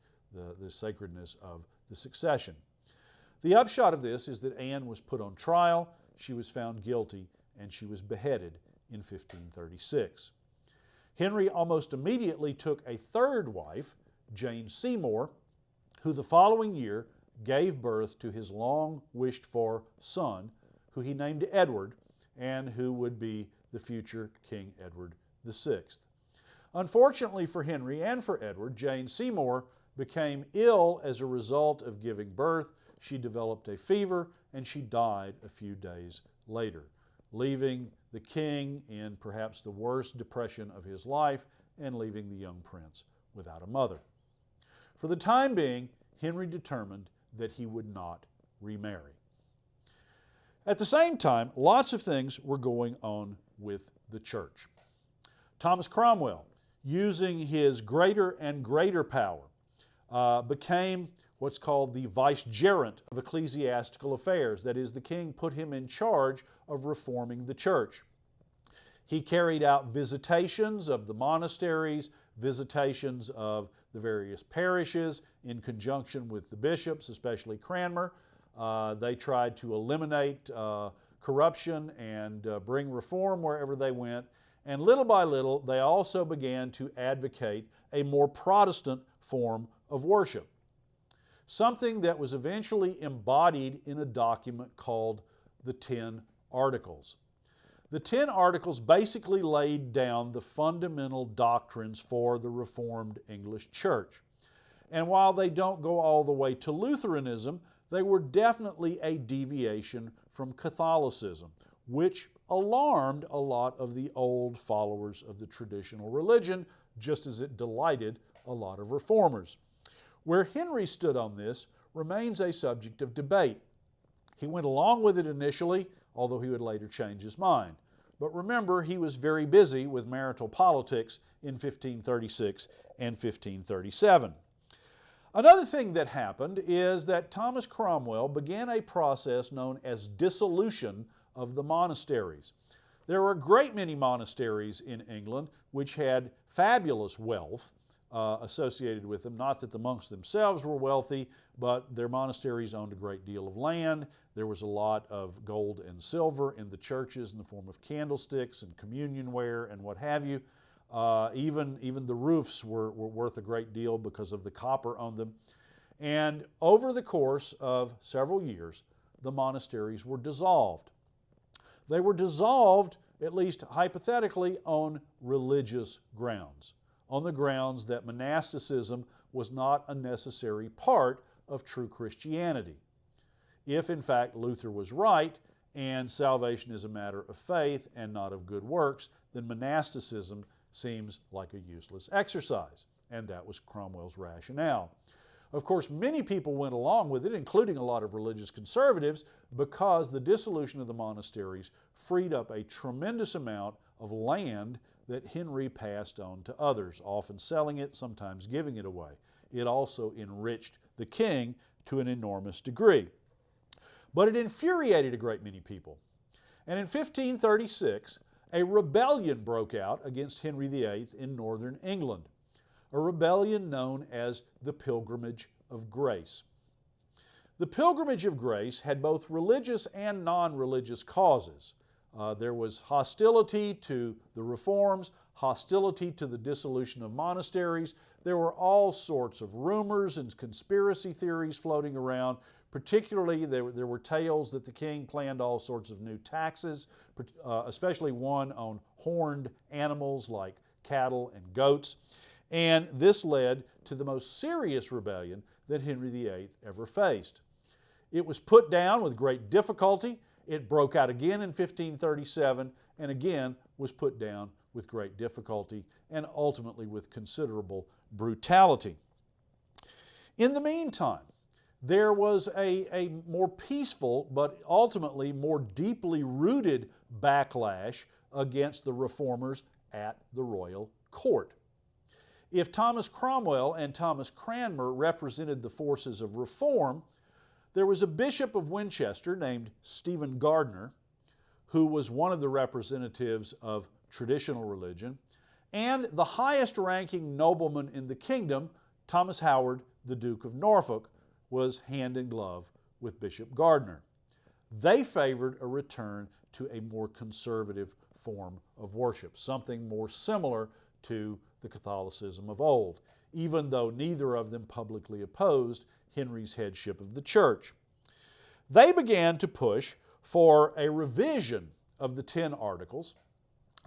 the sacredness of the succession. The upshot of this is that Anne was put on trial, she was found guilty, and she was beheaded in 1536. Henry almost immediately took a third wife, Jane Seymour, who the following year gave birth to his long-wished-for son, who he named Edward, and who would be the future King Edward VI. Unfortunately for Henry and for Edward, Jane Seymour became ill as a result of giving birth. She developed a fever, and she died a few days later, leaving the king in perhaps the worst depression of his life and leaving the young prince without a mother. For the time being, Henry determined that he would not remarry. At the same time, lots of things were going on with the church. Thomas Cromwell, using his greater and greater power, became what's called the vicegerent of ecclesiastical affairs. That is, the king put him in charge of reforming the church. He carried out visitations of the monasteries, visitations of the various parishes in conjunction with the bishops, especially Cranmer. They tried to eliminate corruption and bring reform wherever they went. And little by little, they also began to advocate a more Protestant form of worship, something that was eventually embodied in a document called the 10 Articles. The 10 Articles basically laid down the fundamental doctrines for the Reformed English Church. And while they don't go all the way to Lutheranism, they were definitely a deviation from Catholicism, which alarmed a lot of the old followers of the traditional religion, just as it delighted a lot of reformers. Where Henry stood on this remains a subject of debate. He went along with it initially, although he would later change his mind. But remember, he was very busy with marital politics in 1536 and 1537. Another thing that happened is that Thomas Cromwell began a process known as dissolution of the monasteries. There were a great many monasteries in England which had fabulous wealth associated with them. Not that the monks themselves were wealthy, but their monasteries owned a great deal of land. There was a lot of gold and silver in the churches in the form of candlesticks and communionware and what have you. Even the roofs were worth a great deal because of the copper on them. And over the course of several years, the monasteries were dissolved. They were dissolved, at least hypothetically, on religious grounds, on the grounds that monasticism was not a necessary part of true Christianity. If, in fact, Luther was right and salvation is a matter of faith and not of good works, then monasticism seems like a useless exercise, and that was Cromwell's rationale. Of course, many people went along with it, including a lot of religious conservatives, because the dissolution of the monasteries freed up a tremendous amount of land that Henry passed on to others, often selling it, sometimes giving it away. It also enriched the king to an enormous degree. But it infuriated a great many people. And in 1536, a rebellion broke out against Henry VIII in northern England, a rebellion known as the Pilgrimage of Grace. The Pilgrimage of Grace had both religious and non-religious causes. There was hostility to the reforms, hostility to the dissolution of monasteries. There were all sorts of rumors and conspiracy theories floating around. Particularly, there were tales that the king planned all sorts of new taxes, especially one on horned animals like cattle and goats. And this led to the most serious rebellion that Henry VIII ever faced. It was put down with great difficulty. It broke out again in 1537 and again was put down with great difficulty and ultimately with considerable brutality. In the meantime, there was a more peaceful but ultimately more deeply rooted backlash against the reformers at the royal court. If Thomas Cromwell and Thomas Cranmer represented the forces of reform, there was a bishop of Winchester named Stephen Gardiner, who was one of the representatives of traditional religion, and the highest ranking nobleman in the kingdom, Thomas Howard, the Duke of Norfolk, was hand in glove with Bishop Gardiner. They favored a return to a more conservative form of worship, something more similar to the Catholicism of old, even though neither of them publicly opposed Henry's headship of the church. They began to push for a revision of the 10 Articles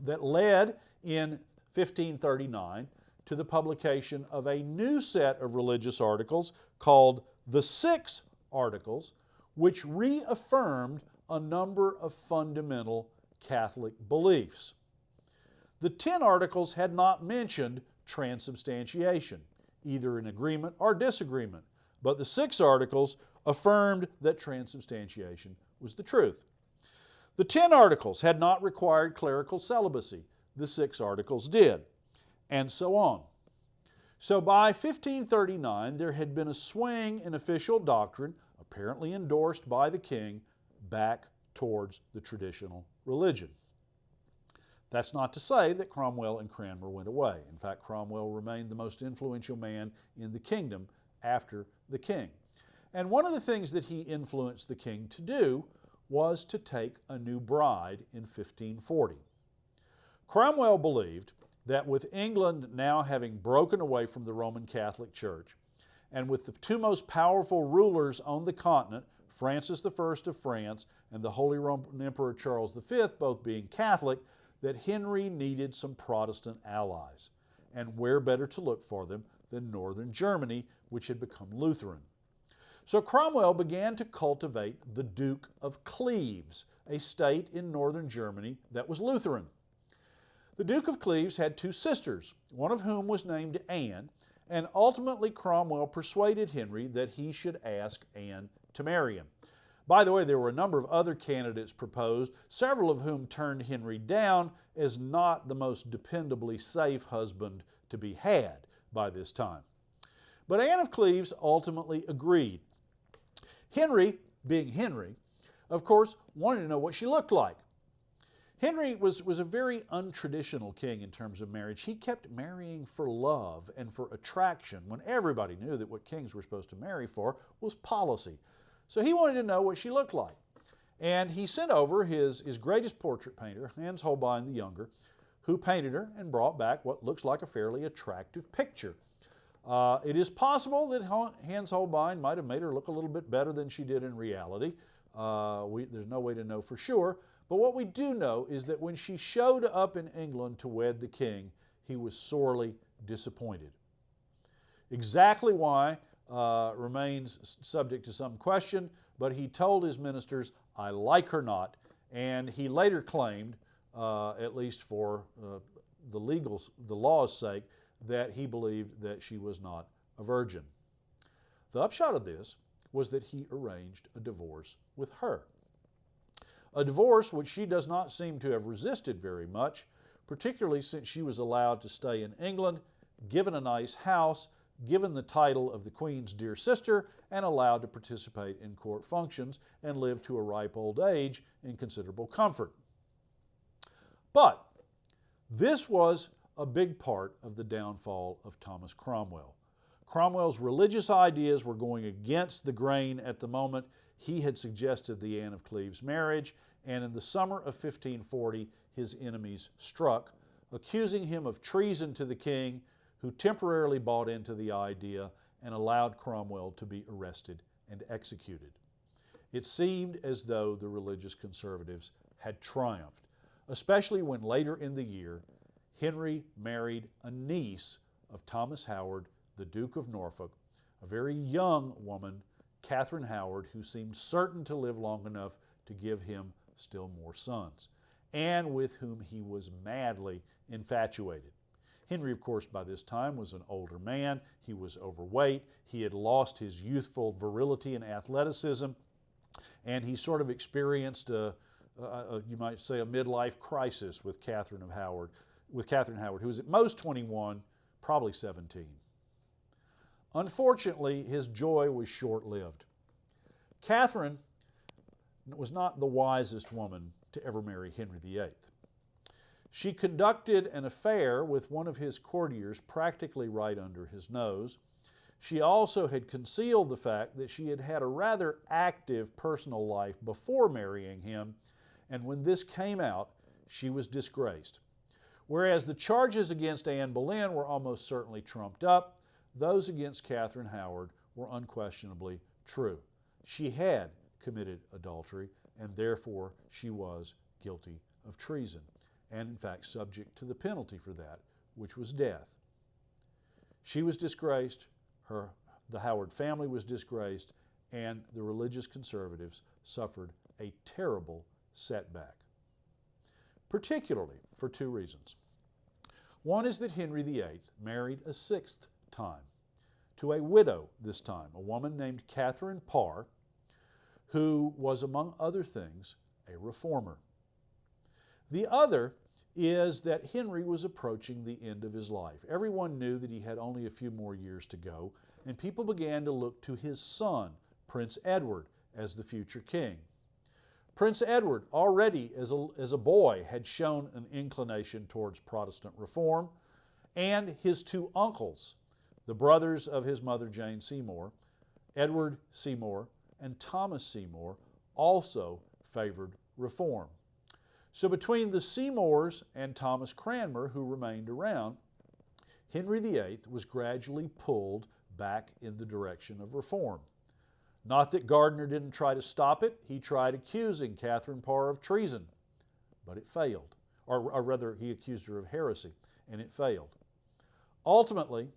that led in 1539 to the publication of a new set of religious articles called the 6 Articles, which reaffirmed a number of fundamental Catholic beliefs. The 10 Articles had not mentioned transubstantiation, either in agreement or disagreement, but the 6 Articles affirmed that transubstantiation was the truth. The 10 Articles had not required clerical celibacy. The 6 Articles did, and so on. So by 1539, there had been a swing in official doctrine, apparently endorsed by the king, back towards the traditional religion. That's not to say that Cromwell and Cranmer went away. In fact, Cromwell remained the most influential man in the kingdom after the king. And one of the things that he influenced the king to do was to take a new bride in 1540. Cromwell believed that with England now having broken away from the Roman Catholic Church, and with the two most powerful rulers on the continent, Francis I of France and the Holy Roman Emperor Charles V, both being Catholic, that Henry needed some Protestant allies. And where better to look for them than northern Germany, which had become Lutheran. So Cromwell began to cultivate the Duke of Cleves, a state in northern Germany that was Lutheran. The Duke of Cleves had two sisters, one of whom was named Anne, and ultimately Cromwell persuaded Henry that he should ask Anne to marry him. By the way, there were a number of other candidates proposed, several of whom turned Henry down as not the most dependably safe husband to be had by this time. But Anne of Cleves ultimately agreed. Henry, being Henry, of course, wanted to know what she looked like. Henry was a very untraditional king in terms of marriage. He kept marrying for love and for attraction when everybody knew that what kings were supposed to marry for was policy. So he wanted to know what she looked like. And he sent over his greatest portrait painter, Hans Holbein the Younger, who painted her and brought back what looks like a fairly attractive picture. It is possible that Hans Holbein might have made her look a little bit better than she did in reality. There's no way to know for sure. But what we do know is that when she showed up in England to wed the king, he was sorely disappointed. Exactly why remains subject to some question, but he told his ministers, "I like her not," and he later claimed, at least for the law's sake, that he believed that she was not a virgin. The upshot of this was that he arranged a divorce with her. A divorce which she does not seem to have resisted very much, particularly since she was allowed to stay in England, given a nice house, given the title of the Queen's dear sister, and allowed to participate in court functions and live to a ripe old age in considerable comfort. But this was a big part of the downfall of Thomas Cromwell. Cromwell's religious ideas were going against the grain at the moment. He had suggested the Anne of Cleves marriage, and in the summer of 1540, his enemies struck, accusing him of treason to the king, who temporarily bought into the idea and allowed Cromwell to be arrested and executed. It seemed as though the religious conservatives had triumphed, especially when later in the year, Henry married a niece of Thomas Howard, the Duke of Norfolk, a very young woman, Catherine Howard, who seemed certain to live long enough to give him still more sons, and with whom he was madly infatuated. Henry, of course, by this time was an older man. He was overweight. He had lost his youthful virility and athleticism, and he sort of experienced you might say, a midlife crisis with Catherine Howard, who was at most 21, probably 17. Unfortunately, his joy was short-lived. Catherine was not the wisest woman to ever marry Henry VIII. She conducted an affair with one of his courtiers practically right under his nose. She also had concealed the fact that she had had a rather active personal life before marrying him, and when this came out, she was disgraced. Whereas the charges against Anne Boleyn were almost certainly trumped up, those against Catherine Howard were unquestionably true. She had committed adultery, and therefore she was guilty of treason, and in fact subject to the penalty for that, which was death. She was disgraced, the Howard family was disgraced, and the religious conservatives suffered a terrible setback, particularly for two reasons. One is that Henry VIII married a sixth time, to a widow this time, a woman named Catherine Parr, who was, among other things, a reformer. The other is that Henry was approaching the end of his life. Everyone knew that he had only a few more years to go, and people began to look to his son, Prince Edward, as the future king. Prince Edward, already as a boy, had shown an inclination towards Protestant reform, and his two uncles, the brothers of his mother Jane Seymour, Edward Seymour and Thomas Seymour also favored reform. So between the Seymours and Thomas Cranmer, who remained around, Henry VIII was gradually pulled back in the direction of reform. Not that Gardiner didn't try to stop it. He tried accusing Catherine Parr of treason, but it failed. Or rather, he accused her of heresy, and it failed. Ultimately,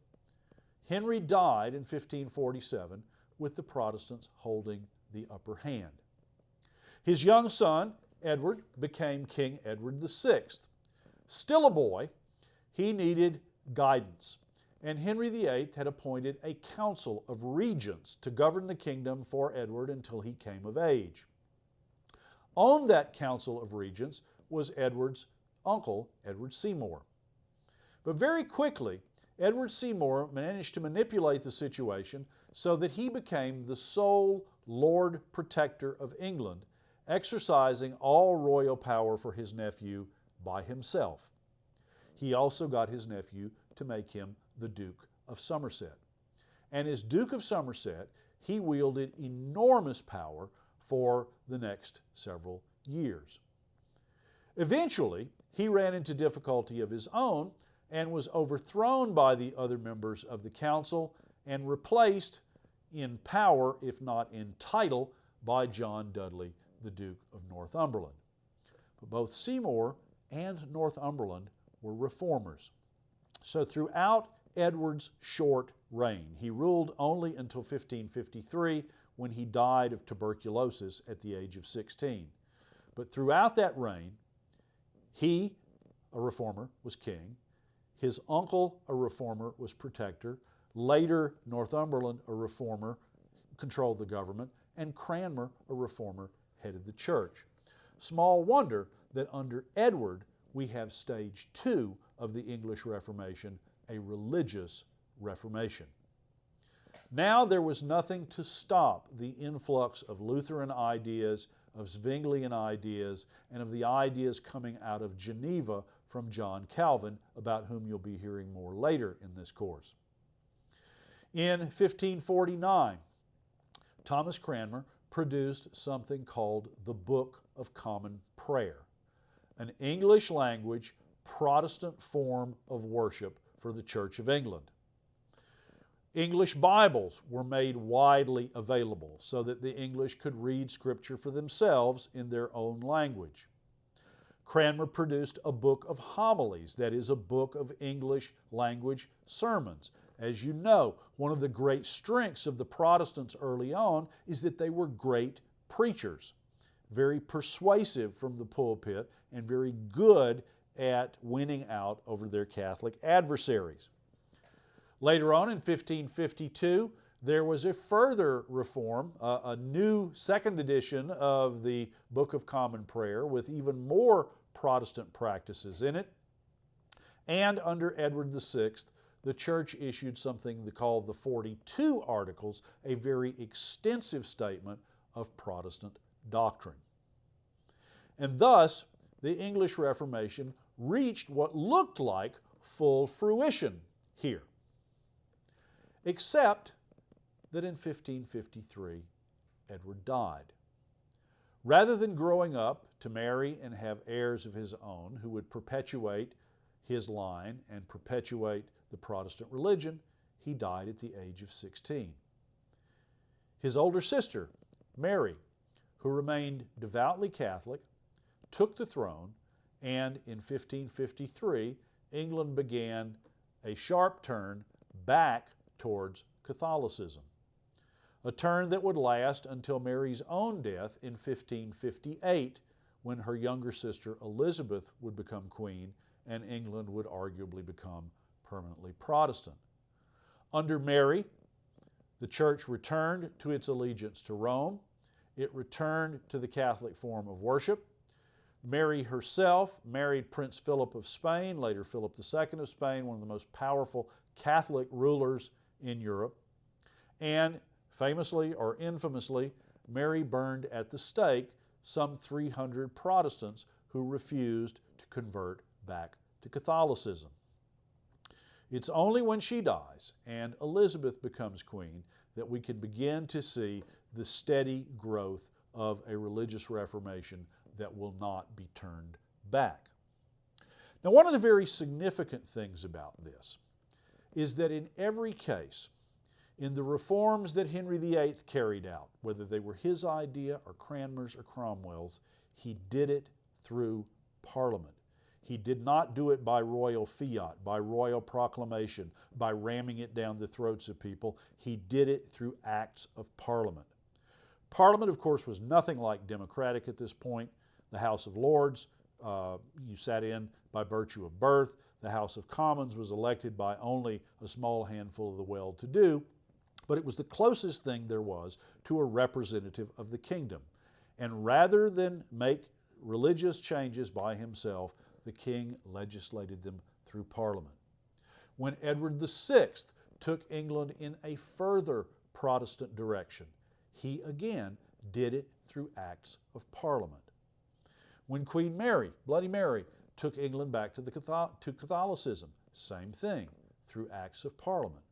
Henry died in 1547 with the Protestants holding the upper hand. His young son, Edward, became King Edward VI. Still a boy, he needed guidance, and Henry VIII had appointed a council of regents to govern the kingdom for Edward until he came of age. On that council of regents was Edward's uncle, Edward Seymour. But very quickly, Edward Seymour managed to manipulate the situation so that he became the sole Lord Protector of England, exercising all royal power for his nephew by himself. He also got his nephew to make him the Duke of Somerset. And as Duke of Somerset, he wielded enormous power for the next several years. Eventually, he ran into difficulty of his own and was overthrown by the other members of the council and replaced in power, if not in title, by John Dudley, the Duke of Northumberland. But both Seymour and Northumberland were reformers. So throughout Edward's short reign, he ruled only until 1553, when he died of tuberculosis at the age of 16. But throughout that reign, he, a reformer, was king. His uncle, a reformer, was protector. Later, Northumberland, a reformer, controlled the government, and Cranmer, a reformer, headed the church. Small wonder that under Edward, we have stage 2 of the English Reformation, a religious reformation. Now there was nothing to stop the influx of Lutheran ideas, of Zwinglian ideas, and of the ideas coming out of Geneva from John Calvin, about whom you'll be hearing more later in this course. In 1549, Thomas Cranmer produced something called the Book of Common Prayer, an English language Protestant form of worship for the Church of England. English Bibles were made widely available so that the English could read Scripture for themselves in their own language. Cranmer produced a book of homilies, that is, a book of English language sermons. As you know, one of the great strengths of the Protestants early on is that they were great preachers, very persuasive from the pulpit and very good at winning out over their Catholic adversaries. Later on in 1552, there was a further reform, a new second edition of the Book of Common Prayer with even more Protestant practices in it. And under Edward VI, the Church issued something called the 42 Articles, a very extensive statement of Protestant doctrine. And thus, the English Reformation reached what looked like full fruition here. Except that in 1553, Edward died. Rather than growing up to marry and have heirs of his own who would perpetuate his line and perpetuate the Protestant religion, he died at the age of 16. His older sister, Mary, who remained devoutly Catholic, took the throne, and in 1553, England began a sharp turn back towards Catholicism, a turn that would last until Mary's own death in 1558, when her younger sister Elizabeth would become queen and England would arguably become permanently Protestant. Under Mary, the Church returned to its allegiance to Rome. It returned to the Catholic form of worship. Mary herself married Prince Philip of Spain, later Philip II of Spain, one of the most powerful Catholic rulers in Europe. And famously or infamously, Mary burned at the stake some 300 Protestants who refused to convert back to Catholicism. It's only when she dies and Elizabeth becomes queen that we can begin to see the steady growth of a religious reformation that will not be turned back. Now, one of the very significant things about this is that in every case, in the reforms that Henry VIII carried out, whether they were his idea or Cranmer's or Cromwell's, he did it through Parliament. He did not do it by royal fiat, by royal proclamation, by ramming it down the throats of people. He did it through acts of Parliament. Parliament, of course, was nothing like democratic at this point. The House of Lords, you sat in by virtue of birth. The House of Commons was elected by only a small handful of the well-to-do, but it was the closest thing there was to a representative of the kingdom. And rather than make religious changes by himself, the king legislated them through Parliament. When Edward VI took England in a further Protestant direction, he again did it through acts of Parliament. When Queen Mary, Bloody Mary, took England back to Catholicism, same thing, through acts of Parliament.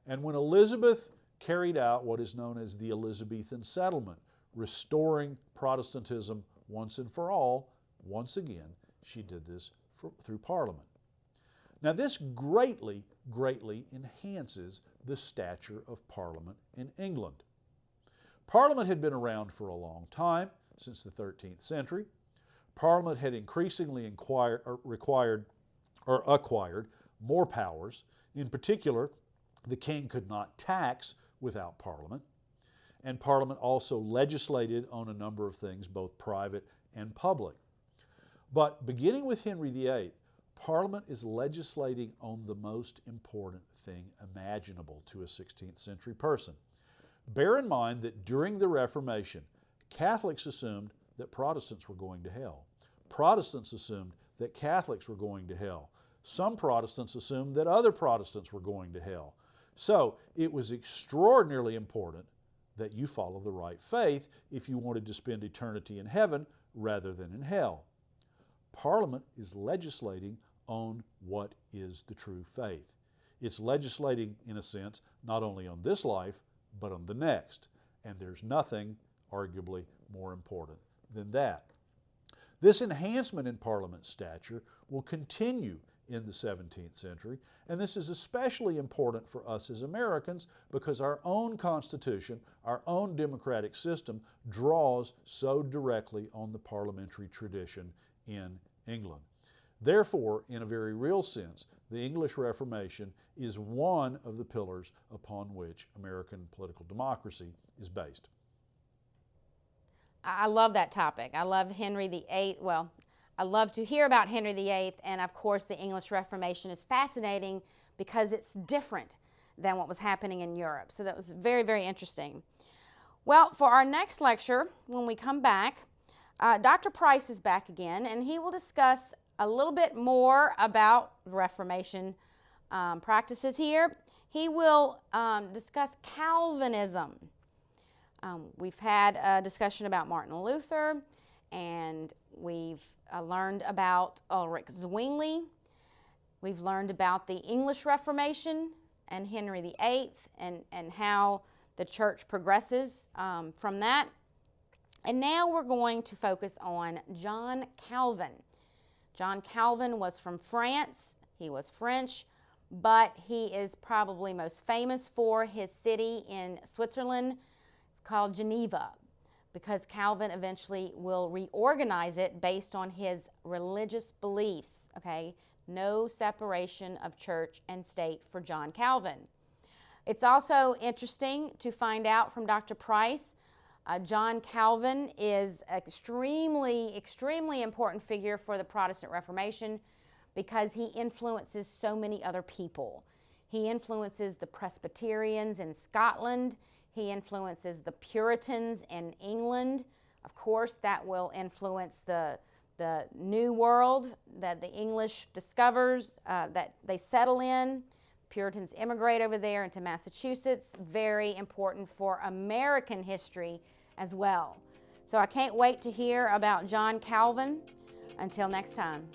And when Elizabeth carried out what is known as the Elizabethan settlement, restoring Protestantism once and for all, once again, she did this through Parliament. Now, this greatly enhances the stature of Parliament in England. Parliament had been around for a long time, since the 13th century. Parliament had increasingly acquired more powers. In particular, the king could not tax without Parliament, and Parliament also legislated on a number of things, both private and public. But beginning with Henry VIII, Parliament is legislating on the most important thing imaginable to a 16th century person. Bear in mind that during the Reformation, Catholics assumed that Protestants were going to hell. Protestants assumed that Catholics were going to hell. Some Protestants assumed that other Protestants were going to hell. So it was extraordinarily important that you follow the right faith if you wanted to spend eternity in heaven rather than in hell. Parliament is legislating on what is the true faith. It's legislating, in a sense, not only on this life, but on the next. And there's nothing, arguably, more important than that. This enhancement in Parliament's stature will continue in the 17th century, and this is especially important for us as Americans because our own Constitution, our own democratic system, draws so directly on the parliamentary tradition in England. Therefore, in a very real sense, the English Reformation is one of the pillars upon which American political democracy is based. I love that topic. I love Henry VIII. Well, I love to hear about Henry VIII, and of course the English Reformation is fascinating because it's different than what was happening in Europe. So that was very interesting. Well, for our next lecture, when we come back, Dr. Price is back again, and he will discuss a little bit more about Reformation practices here. He will discuss Calvinism. We've had a discussion about Martin Luther, and we've learned about Ulrich Zwingli. We've learned about the English Reformation and Henry VIII and how the church progresses from that. And now we're going to focus on John Calvin. John Calvin was from France. He was French, but he is probably most famous for his city in Switzerland. It's called Geneva, because Calvin eventually will reorganize it based on his religious beliefs, okay? No separation of church and state for John Calvin. It's also interesting to find out from Dr. Price, John Calvin is an extremely important figure for the Protestant Reformation because he influences so many other people. He influences the Presbyterians in Scotland. He influences the Puritans in England. Of course, that will influence the New World that the English discovers, that they settle in. Puritans immigrate over there into Massachusetts. Very important for American history as well. So I can't wait to hear about John Calvin. Until next time.